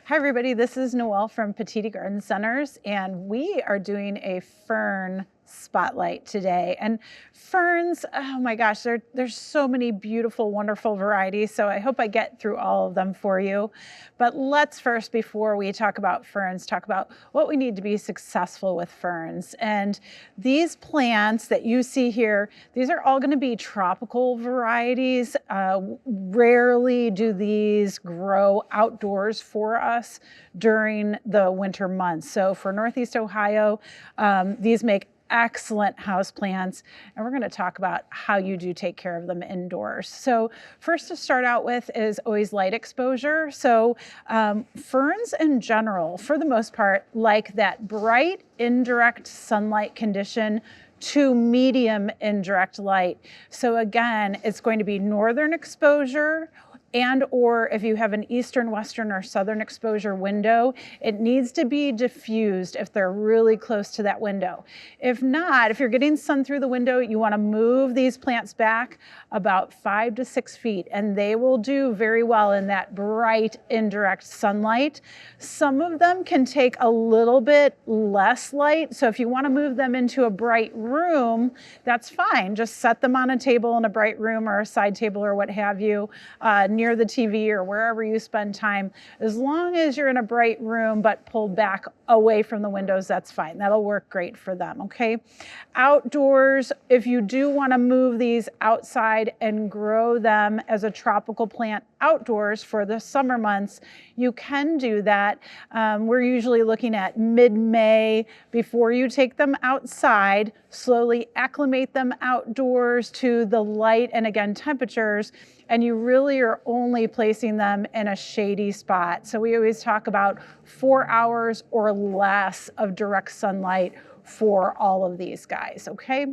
Hi everybody, this is Noelle from Petitti Garden Centers, and we are doing a fern spotlight today. And ferns, oh my gosh, there's so many beautiful, wonderful varieties, so I hope I get through all of them for you. But let's first, before we talk about ferns, talk about what we need to be successful with ferns. And these plants that you see here, these are all going to be tropical varieties. Rarely do these grow outdoors for us during the winter months. So for Northeast Ohio, these make excellent house plants, and we're going to talk about how you do take care of them indoors. So first to start out with is always light exposure. So ferns in general, for the most part, like that bright indirect sunlight condition to medium indirect light. So again, it's going to be northern exposure, and or if you have an eastern, western, or southern exposure window, it needs to be diffused if they're really close to that window. If not, if you're getting sun through the window, you want to move these plants back about 5 to 6 feet, and they will do very well in that bright indirect sunlight. Some of them can take a little bit less light, so if you want to move them into a bright room, that's fine. Just set them on a table in a bright room or a side table or what have you, near the TV or wherever you spend time. As long as you're in a bright room but pulled back away from the windows, that's fine. That'll work great for them, okay? Outdoors, if you do want to move these outside and grow them as a tropical plant outdoors for the summer months, you can do that. We're usually looking at mid-May before you take them outside. Slowly acclimate them outdoors to the light and again temperatures, and you really are only placing them in a shady spot. So we always talk about 4 hours or less of direct sunlight for all of these guys, okay?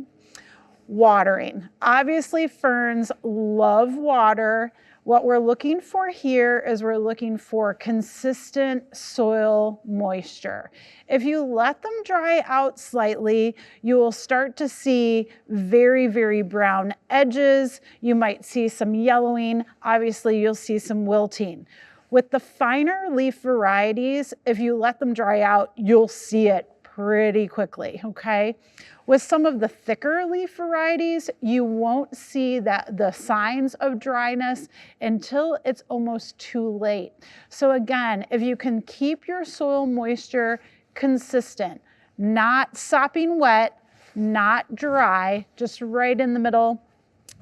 Watering. Obviously, ferns love water. What we're looking for here is we're looking for consistent soil moisture. If you let them dry out slightly, you will start to see very, very brown edges. You might see some yellowing. Obviously, you'll see some wilting. With the finer leaf varieties, if you let them dry out, you'll see it pretty quickly, okay? With some of the thicker leaf varieties, you won't see the signs of dryness until it's almost too late. So again, if you can keep your soil moisture consistent, not sopping wet, not dry, just right in the middle,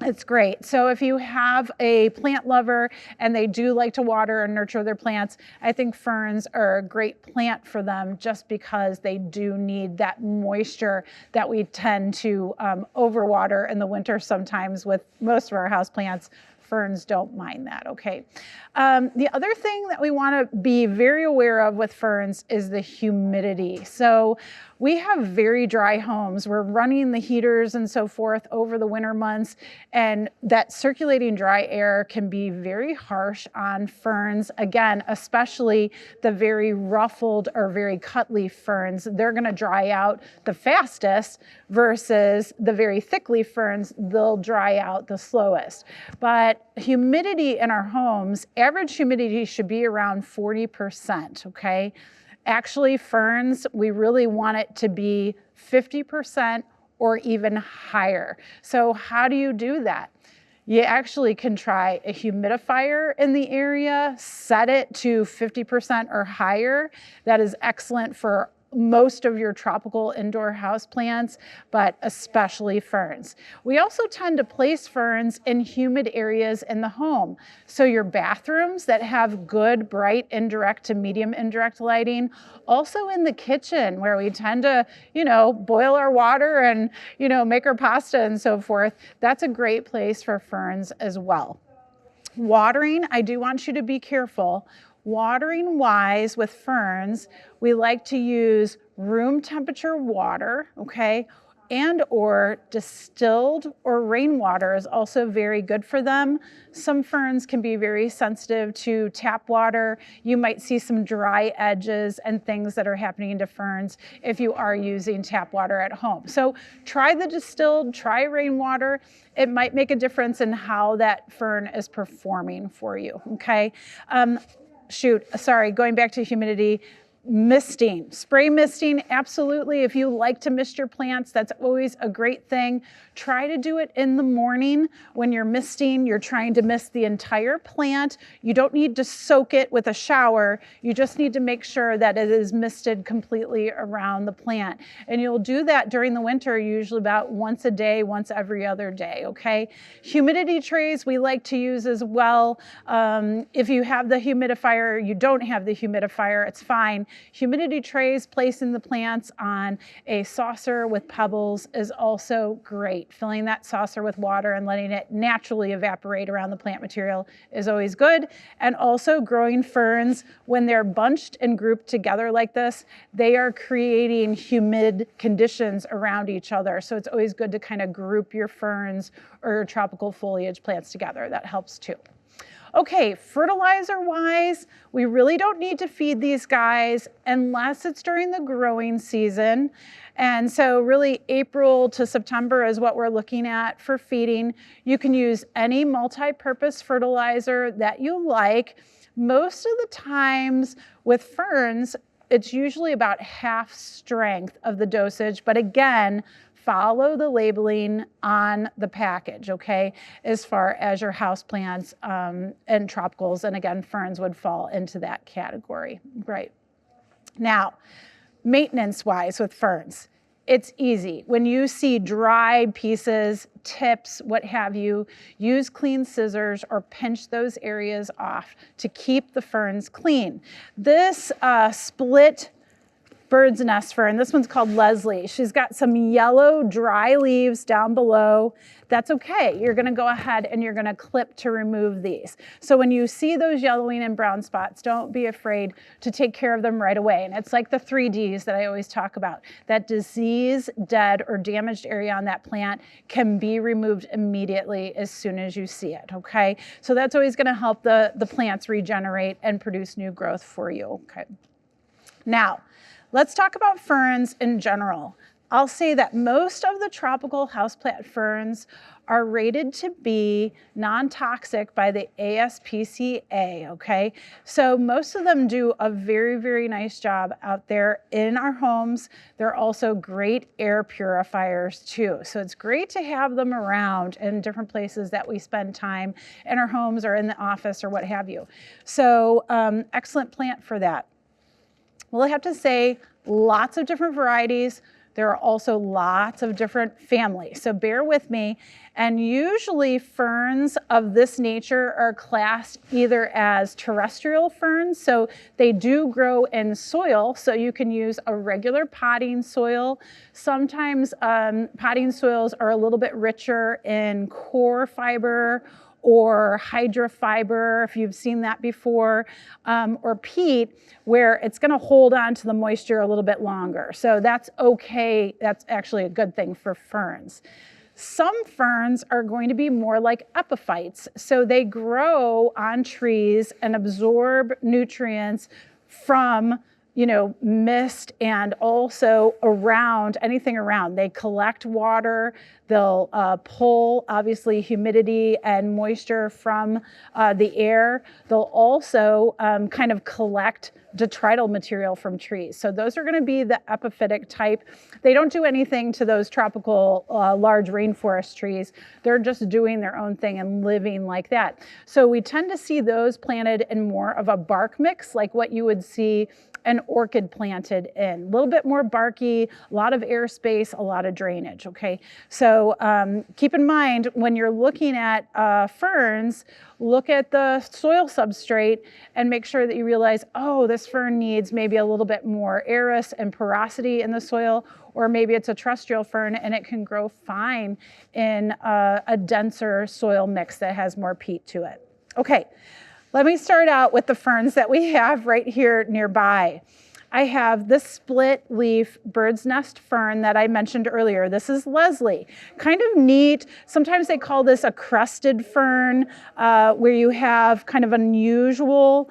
it's great. So if you have a plant lover and they do like to water and nurture their plants, I think ferns are a great plant for them just because they do need that moisture that we tend to overwater in the winter sometimes with most of our house plants. Ferns don't mind that, okay? The other thing that we want to be very aware of with ferns is the humidity. So we have very dry homes. We're running the heaters and so forth over the winter months, and that circulating dry air can be very harsh on ferns. Again, especially the very ruffled or very cut leaf ferns, they're going to dry out the fastest versus the very thick leaf ferns, they'll dry out the slowest. But humidity in our homes, average humidity should be around 40%, okay? Actually, ferns, we really want it to be 50% or even higher. So how do you do that? You actually can try a humidifier in the area, set it to 50% or higher. That is excellent for most of your tropical indoor house plants, but especially ferns. We also tend to place ferns in humid areas in the home. So your bathrooms that have good bright indirect to medium indirect lighting, also in the kitchen where we tend to, boil our water and, make our pasta and so forth. That's a great place for ferns as well. Watering, I do want you to be careful. Watering wise with ferns, we like to use room temperature water, okay? And or distilled or rainwater is also very good for them. Some ferns can be very sensitive to tap water. You might see some dry edges and things that are happening to ferns if you are using tap water at home. So try the distilled, try rainwater. It might make a difference in how that fern is performing for you, okay? going back to humidity, misting, spray misting, absolutely. If you like to mist your plants, that's always a great thing. Try to do it in the morning when you're misting. You're trying to mist the entire plant. You don't need to soak it with a shower. You just need to make sure that it is misted completely around the plant. And you'll do that during the winter, usually about once a day, once every other day, okay? Humidity trays we like to use as well. If you have the humidifier, you don't have the humidifier, it's fine. Humidity trays, placing the plants on a saucer with pebbles is also great. Filling that saucer with water and letting it naturally evaporate around the plant material is always good. And also growing ferns, when they're bunched and grouped together like this, they are creating humid conditions around each other. So it's always good to kind of group your ferns or your tropical foliage plants together. That helps too. Okay, fertilizer-wise, we really don't need to feed these guys unless it's during the growing season. And so really April to September is what we're looking at for feeding. You can use any multi-purpose fertilizer that you like. Most of the times with ferns, it's usually about half strength of the dosage, but again, follow the labeling on the package, okay, as far as your houseplants and tropicals, and again, ferns would fall into that category, right? Now, maintenance-wise with ferns, it's easy. When you see dry pieces, tips, what have you, use clean scissors or pinch those areas off to keep the ferns clean. This split bird's nest fern, this one's called Leslie. She's got some yellow dry leaves down below. That's okay. You're gonna go ahead and you're gonna clip to remove these. So when you see those yellowing and brown spots, don't be afraid to take care of them right away. And it's like the 3 Ds that I always talk about. That disease, dead, or damaged area on that plant can be removed immediately as soon as you see it, okay? So that's always gonna help the plants regenerate and produce new growth for you, okay? Now, let's talk about ferns in general. I'll say that most of the tropical houseplant ferns are rated to be non-toxic by the ASPCA, okay? So most of them do a very, very nice job out there in our homes. They're also great air purifiers too. So it's great to have them around in different places that we spend time in our homes or in the office or what have you. So excellent plant for that. Well, I have to say, lots of different varieties. There are also lots of different families, so bear with me. And usually ferns of this nature are classed either as terrestrial ferns, so they do grow in soil, so you can use a regular potting soil. Sometimes potting soils are a little bit richer in core fiber or hydrofiber, if you've seen that before, or peat, where it's gonna hold on to the moisture a little bit longer. So that's okay, that's actually a good thing for ferns. Some ferns are going to be more like epiphytes. So they grow on trees and absorb nutrients from mist and also around, anything around. They collect water, they'll pull, obviously, humidity and moisture from the air. They'll also kind of collect detrital material from trees. So those are gonna be the epiphytic type. They don't do anything to those tropical large rainforest trees. They're just doing their own thing and living like that. So we tend to see those planted in more of a bark mix, like what you would see an orchid planted in. A little bit more barky, a lot of airspace, a lot of drainage, okay? So keep in mind, when you're looking at ferns, look at the soil substrate and make sure that you realize, oh, this fern needs maybe a little bit more airus and porosity in the soil, or maybe it's a terrestrial fern and it can grow fine in a denser soil mix that has more peat to it. Okay. Let me start out with the ferns that we have right here nearby. I have this split leaf bird's nest fern that I mentioned earlier. This is Leslie. Kind of neat. Sometimes they call this a crested fern, where you have kind of unusual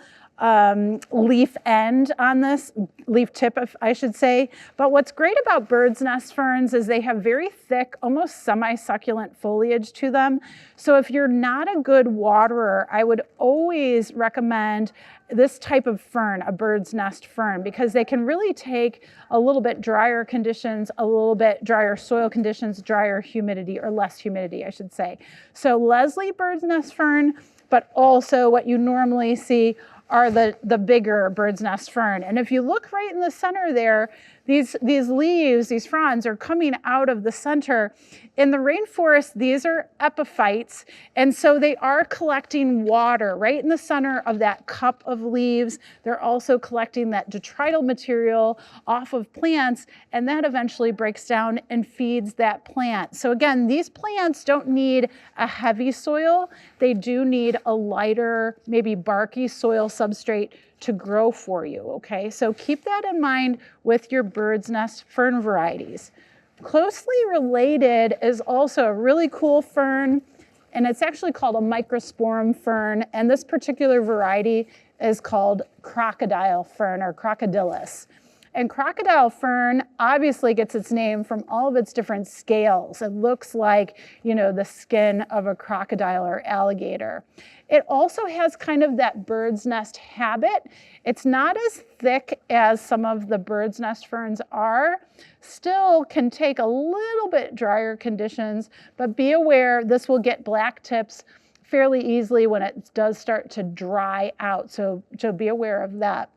leaf end on this, leaf tip, I should say. But what's great about bird's nest ferns is they have very thick, almost semi-succulent foliage to them. So if you're not a good waterer, I would always recommend this type of fern, a bird's nest fern, because they can really take a little bit drier conditions, a little bit drier soil conditions, drier humidity, or less humidity, I should say. So Leslie bird's nest fern, but also what you normally see are the bigger bird's nest fern. And if you look right in the center there, these leaves, these fronds are coming out of the center. In the rainforest, these are epiphytes, and so they are collecting water right in the center of that cup of leaves. They're also collecting that detrital material off of plants, and that eventually breaks down and feeds that plant. So again, these plants don't need a heavy soil. They do need a lighter, maybe barky soil substrate to grow for you, okay? So keep that in mind with your bird's nest fern varieties. Closely related is also a really cool fern, and it's actually called a microsporum fern, and this particular variety is called crocodile fern or crocodilus. And crocodile fern obviously gets its name from all of its different scales. It looks like, you know, the skin of a crocodile or alligator. It also has kind of that bird's nest habit. It's not as thick as some of the bird's nest ferns are. Still can take a little bit drier conditions, but be aware this will get black tips fairly easily when it does start to dry out. So be aware of that.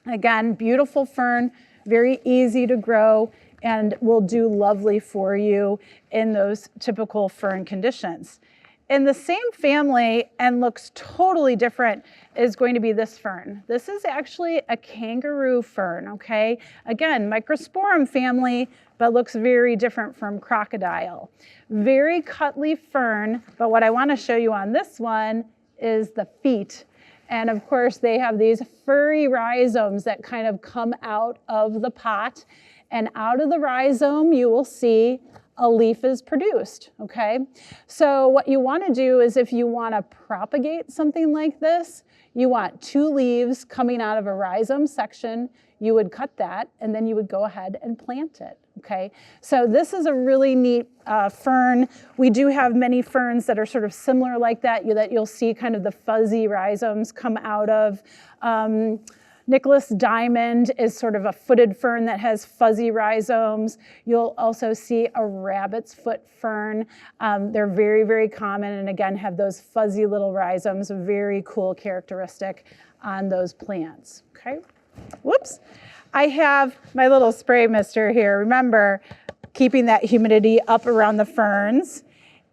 Again, beautiful fern, very easy to grow, and will do lovely for you in those typical fern conditions. In the same family, and looks totally different, is going to be this fern. This is actually a kangaroo fern, okay? Again, microsporum family, but looks very different from crocodile. Very cut leaf fern, but what I want to show you on this one is the feet. And of course, they have these furry rhizomes that kind of come out of the pot. And out of the rhizome, you will see a leaf is produced, okay? So what you want to do is if you want to propagate something like this, you want 2 leaves coming out of a rhizome section, you would cut that, and then you would go ahead and plant it, okay? So this is a really neat fern. We do have many ferns that are sort of similar like that, that you'll see kind of the fuzzy rhizomes come out of. Nicholas Diamond is sort of a footed fern that has fuzzy rhizomes. You'll also see a rabbit's foot fern. They're very, very common, and again have those fuzzy little rhizomes, a very cool characteristic on those plants, okay? Whoops. I have my little spray mister here. Remember, keeping that humidity up around the ferns.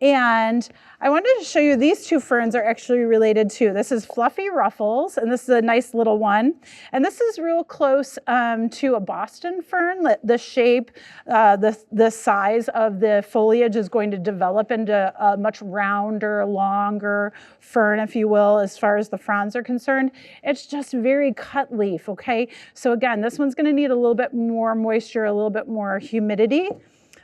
And I wanted to show you these 2 ferns are actually related too. This is Fluffy Ruffles, and this is a nice little one. And this is real close to a Boston fern. The shape, the size of the foliage is going to develop into a much rounder, longer fern, if you will, as far as the fronds are concerned. It's just very cut leaf, okay? So again, this one's gonna need a little bit more moisture, a little bit more humidity.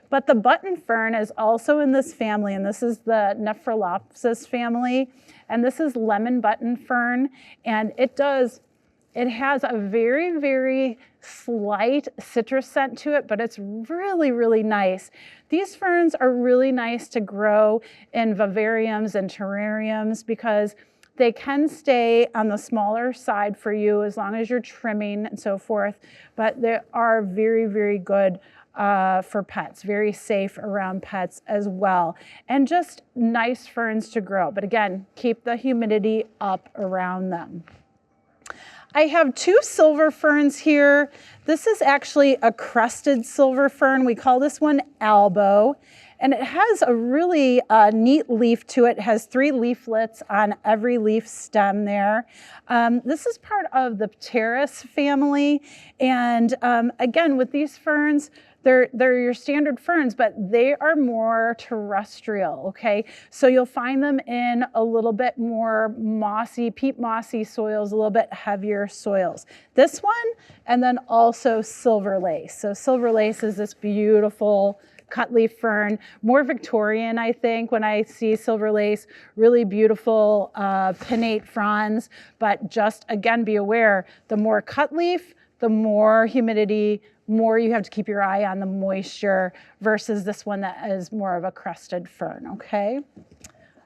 But the button fern is also in this family, and this is the Nephrolopsis family, and this is lemon button fern, and it has a very, very slight citrus scent to it, but it's really, really nice. These ferns are really nice to grow in vivariums and terrariums because they can stay on the smaller side for you as long as you're trimming and so forth, but they are very, very good for pets, very safe around pets as well, and just nice ferns to grow. But again, keep the humidity up around them. I have 2 silver ferns here. This is actually a crested silver fern. We call this one Albo, and it has a really neat leaf to it. It has 3 leaflets on every leaf stem there. This is part of the Pteris family, and again, with these ferns, they're your standard ferns, but they are more terrestrial, okay? So you'll find them in a little bit more mossy, peat mossy soils, a little bit heavier soils. This one, and then also silver lace. So silver lace is this beautiful cutleaf fern, more Victorian, I think, when I see silver lace, really beautiful pinnate fronds, but just, again, be aware, the more cutleaf, the more humidity, more you have to keep your eye on the moisture versus this one that is more of a crested fern, okay?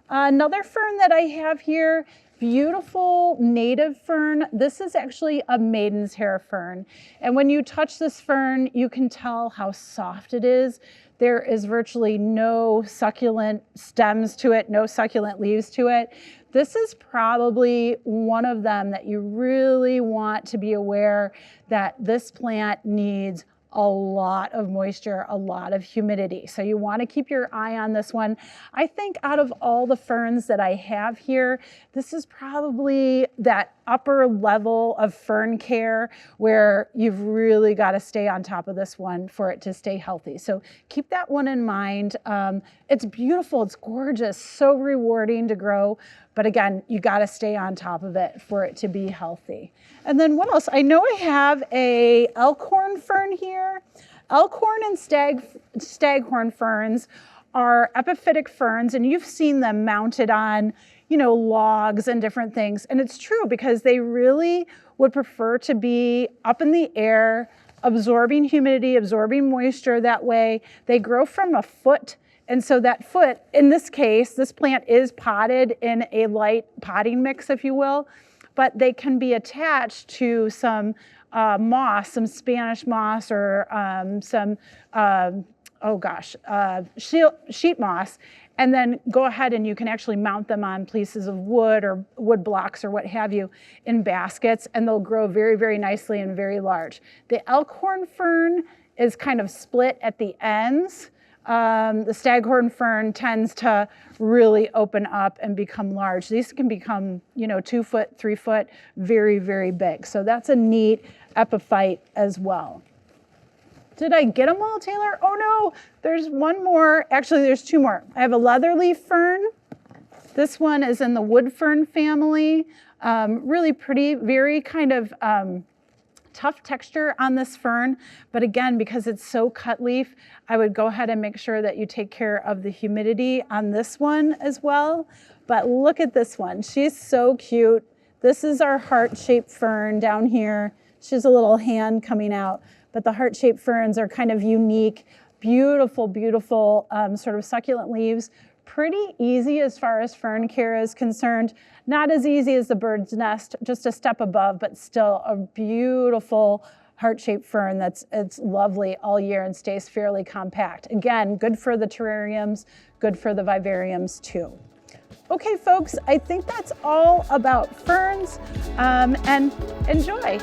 Another fern that I have here, beautiful native fern. This is actually a maiden's hair fern. And when you touch this fern, you can tell how soft it is. There is virtually no succulent stems to it, no succulent leaves to it. This is probably one of them that you really want to be aware that this plant needs a lot of moisture, a lot of humidity. So you want to keep your eye on this one. I think out of all the ferns that I have here, this is probably that upper level of fern care where you've really got to stay on top of this one for it to stay healthy. So keep that one in mind. It's beautiful, it's gorgeous, so rewarding to grow. But again, you got to stay on top of it for it to be healthy. And then what else? I know I have a elkhorn fern here. Elkhorn and staghorn ferns are epiphytic ferns, and you've seen them mounted on, you know, logs and different things. And it's true because they really would prefer to be up in the air, absorbing humidity, absorbing moisture that way. They grow from a foot. And so that foot, in this case, this plant is potted in a light potting mix, if you will, but they can be attached to some moss, some Spanish moss or sheet moss, and then go ahead and you can actually mount them on pieces of wood or wood blocks or what have you in baskets, and they'll grow very, very nicely and very large. The elkhorn fern is kind of split at the ends. The staghorn fern tends to really open up and become large. These can become, you know, 2 foot, 3 foot, very, very big. So that's a neat epiphyte as well. Did I get them all, Taylor? Oh no, there's one more. Actually, there's 2 more. I have a leatherleaf fern. This one is in the wood fern family. Really pretty, very kind of tough texture on this fern, but again, because it's so cut leaf, I would go ahead and make sure that you take care of the humidity on this one as well. But look at this one. She's so cute. This is our heart-shaped fern down here. She has a little hand coming out, but the heart-shaped ferns are kind of unique, beautiful, beautiful sort of succulent leaves. Pretty easy as far as fern care is concerned. Not as easy as the bird's nest, just a step above, but still a beautiful heart-shaped fern it's lovely all year and stays fairly compact. Again, good for the terrariums, good for the vivariums too. Okay, folks, I think that's all about ferns, and enjoy.